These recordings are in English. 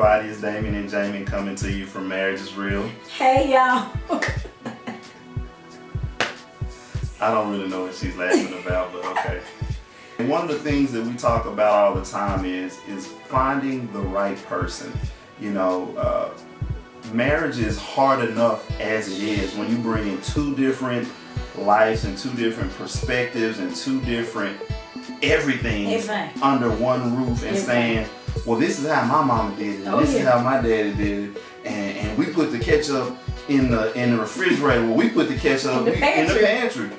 everybody, it's Damien and Jamie coming to you from Marriageisreal. Hey y'all. I don't really know what she's laughing about, but okay. One of the things that we talk about all the time is finding the right person. You know, marriage is hard enough as it is when you bring in two different lives and two different perspectives and two different everything under one roof and saying, well, this is how my mama did it, and this is how my daddy did it, and we put the ketchup in the refrigerator. Well, we put the ketchup in the pantry.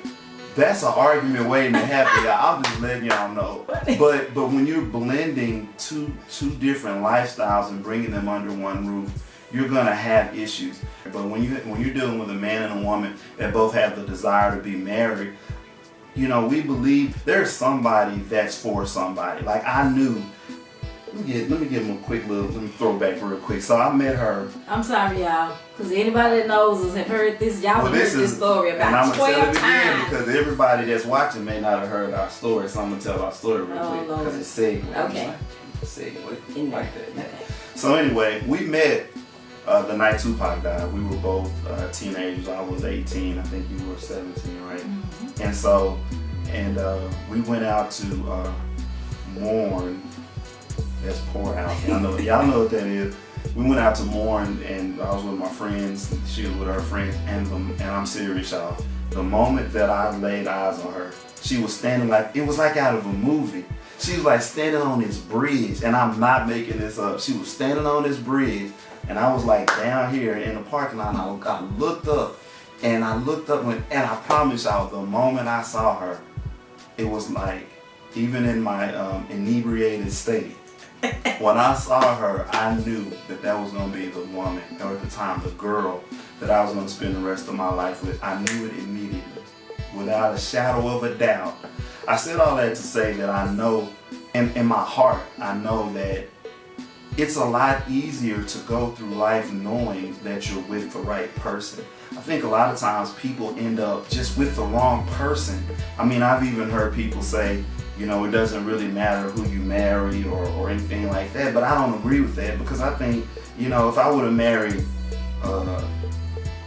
That's an argument waiting to happen, y'all. I'm just letting y'all know. But when you're blending two different lifestyles and bringing them under one roof, you're gonna have issues. But when you're dealing with a man and a woman that both have the desire to be married, you know, we believe there's somebody that's for somebody. Like I knew. Let me give him a quick let me throw back real quick. So I met her. I'm sorry, y'all, because anybody that knows us have heard this. Y'all have heard this story about 12 times. Because everybody that's watching may not have heard our story, so I'm gonna tell our story real quick because it's segue. Okay. Segue like that. Yeah. Okay. So anyway, we met the night Tupac died. We were both teenagers. I was 18. I think you were 17, right? Mm-hmm. And so, we went out to mourn. That's poor out. Y'all know what that is. We went out to mourn, and I was with my friends. She was with her friends, and I'm serious, y'all. The moment that I laid eyes on her, she was standing it was like out of a movie. She was like standing on this bridge, and I'm not making this up. She was standing on this bridge, and I was like down here in the parking lot. And I looked up, and I promise y'all, the moment I saw her, it was like, even in my inebriated state. When I saw her, I knew that was going to be the woman, or at the time, the girl that I was going to spend the rest of my life with. I knew it immediately, without a shadow of a doubt. I said all that to say that I know, in my heart, I know that it's a lot easier to go through life knowing that you're with the right person. I think a lot of times people end up just with the wrong person. I mean, I've even heard people say, you know, it doesn't really matter who you marry or anything like that, but I don't agree with that, because I think, you know, if I would have married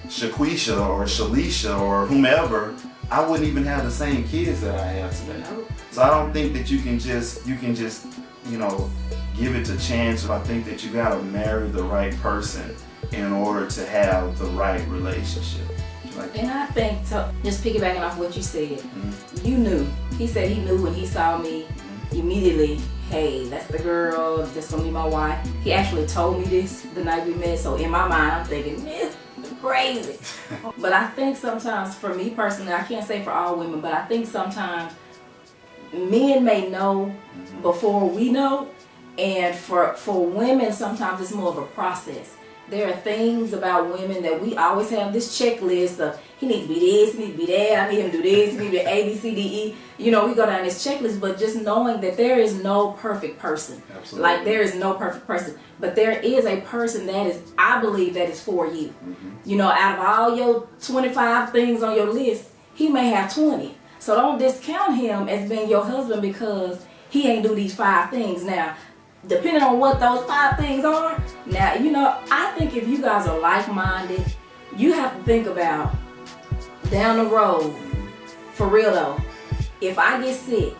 Shaquisha or Shalisha or whomever, I wouldn't even have the same kids that I have today. So I don't think that you can just, you know, give it a chance. I think that you gotta marry the right person in order to have the right relationship. And I think, just piggybacking off what you said, you knew. He said he knew when he saw me immediately, hey, that's the girl, that's gonna be my wife. He actually told me this the night we met, so in my mind I'm thinking, crazy. But I think sometimes, for me personally, I can't say for all women, but I think sometimes men may know before we know, and for women sometimes it's more of a process. There are things about women that we always have this checklist of, he needs to be this, he needs to be that, I need him to do this, he needs to be A, B, C, D, E. You know, we go down this checklist, but just knowing that there is no perfect person. Absolutely. Like, there is no perfect person. But there is a person that is, I believe, that is for you. Mm-hmm. You know, out of all your 25 things on your list, he may have 20. So don't discount him as being your husband because he ain't do these 5 things. Now, depending on what those 5 things are, now, you know, I think if you guys are like-minded, you have to think about down the road, for real though, if I get sick,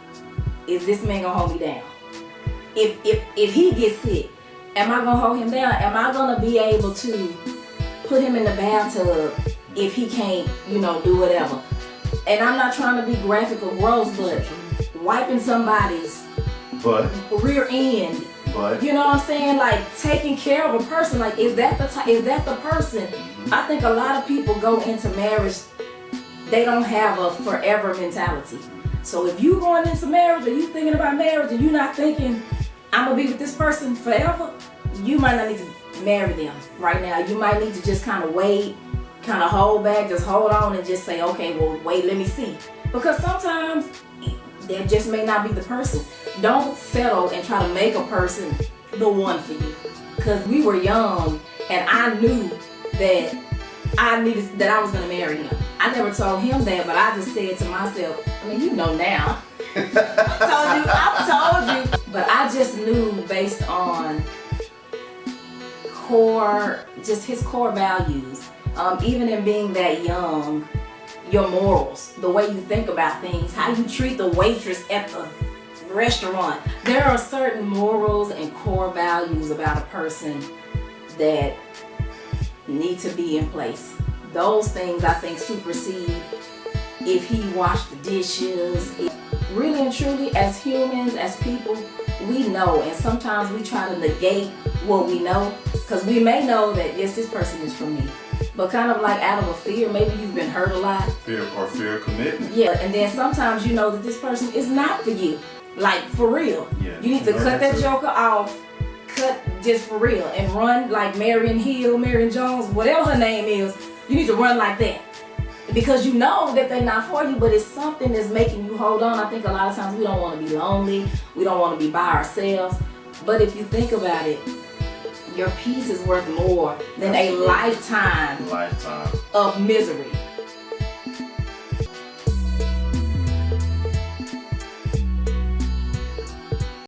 is this man gonna hold me down? If he gets sick, am I gonna hold him down? Am I gonna be able to put him in the bathtub if he can't, you know, do whatever? And I'm not trying to be graphic or gross, but wiping somebody's rear end, you know what I'm saying? Like, taking care of a person, like, is that the person? I think a lot of people go into marriage, they don't have a forever mentality. So if you going into marriage, or you thinking about marriage, and you're not thinking, I'm gonna be with this person forever, you might not need to marry them right now. You might need to just kind of wait, kind of hold back, just hold on, and just say, okay, well, wait, let me see. Because sometimes that just may not be the person. Don't settle and try to make a person the one for you. Because we were young, and I knew that I was gonna marry him. I never told him that, but I just said to myself, I mean, you know now. I told you. But I just knew based on his core values, even in being that young, your morals, the way you think about things, how you treat the waitress at the restaurant. There are certain morals and core values about a person that need to be in place. Those things I think supersede if he washed the dishes. Really and truly, as humans, as people, we know, and sometimes we try to negate what we know, because we may know that yes, this person is for me, but kind of like out of a fear, maybe you've been hurt a lot. Fear of commitment. Yeah, and then sometimes you know that this person is not for you, like for real. Yeah. You need to cut that joker off, cut just for real, and run like Marion Jones, whatever her name is. You need to run like that. Because you know that they're not for you, but it's something that's making you hold on. I think a lot of times we don't want to be lonely. We don't want to be by ourselves. But if you think about it, your peace is worth more than a lifetime of misery.